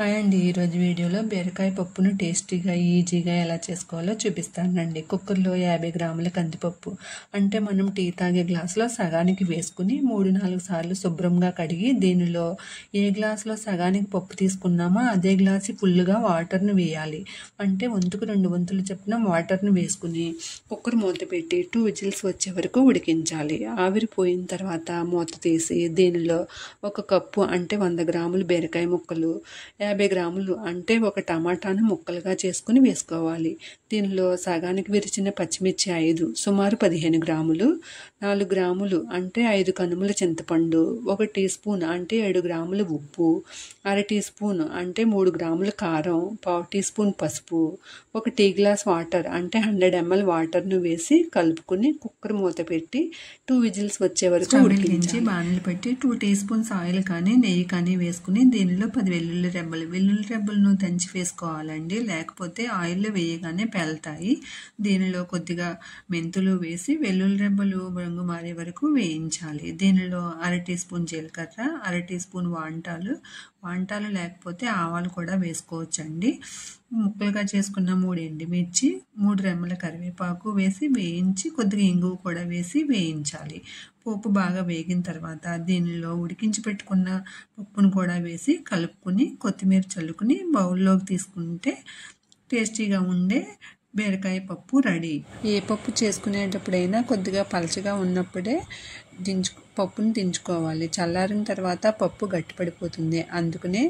Hi అండి, ఈరోజు వీడియోలో బీరకాయ పప్పును టేస్టీగా ఈజీగా ఎలా చేసుకోవాలో చూపిస్తానండి. కుక్కర్లో 50 గ్రాముల కందిపప్పు అంటే మనం టీ తాగే గ్లాసులో సగానికి వేసుకుని 3-4 సార్లు శుభ్రంగా కడిగి దీనిలో ఏ గ్లాసులో సగానికి పప్పు తీసుకున్నామో అదే గ్లాసు ఫుల్గా వాటర్ను వేయాలి. అంటే వంతుకు 2 వంతులు చొప్పున వాటర్ను వేసుకుని కుక్కర్ మూత పెట్టి 2 విజిల్స్ వచ్చే వరకు ఉడికించాలి. ఆవిరి పోయిన తర్వాత మూత తీసి దీనిలో 1 కప్పు అంటే 100 గ్రాములు బీరకాయ ముక్కలు, 50 గ్రాములు అంటే 1 టమాటాను ముక్కలుగా చేసుకుని వేసుకోవాలి. దీనిలో సగానికి విరిచిన పచ్చిమిర్చి 5, సుమారు 15 గ్రాములు, 4 గ్రాములు అంటే 5 కనుముల చింతపండు, 1 టీ స్పూన్ అంటే 7 గ్రాముల ఉప్పు, 1/2 టీ స్పూన్ అంటే 3 గ్రాముల కారం, 1/2 టీ స్పూన్ పసుపు, 1 టీ గ్లాస్ వాటర్ అంటే 100 ml వాటర్ను వేసి కలుపుకుని కుక్కర్ మూత పెట్టి 2 విజిల్స్ వచ్చే వరకు ఉడికించి బాణలు పెట్టి 2 టీ స్పూన్స్ ఆయిల్ కానీ నెయ్యి కానీ వేసుకుని దీనిలో 10 వెల్లుల్లి రెబ్బలను దంచి వేసుకోవాలండి, లేకపోతే ఆయిల్లో వేయగానే పేలుతాయి. దీనిలో కొద్దిగా మెంతులు వేసి వెల్లుల్లి రెబ్బలు రంగు మారే వరకు వేయించాలి. దీనిలో 1/2 టీ స్పూన్ జీలకర్ర, 1/2 టీ స్పూన్ వాంటాలు లేకపోతే ఆవాలు కూడా వేసుకోవచ్చండి. ముక్కలుగా చేసుకున్న 3 ఎండుమిర్చి, 3 రెమ్మల కరివేపాకు వేసి వేయించి కొద్దిగా ఇంగువ కూడా వేసి వేయించాలి. పోపు బాగా వేగిన తర్వాత దీనిలో ఉడికించి పెట్టుకున్న పప్పును కూడా వేసి కలుపుకుని కొత్తిమీర చల్లుకుని బౌల్లోకి తీసుకుంటే టేస్టీగా ఉండే బీరకాయ పప్పు రెడీ. ఏ పప్పు చేసుకునేటప్పుడైనా కొద్దిగా పలచగా ఉన్నప్పుడే పప్పును దించుకోవాలి. చల్లారిన తర్వాత పప్పు గట్టిపడిపోతుంది. అందుకనే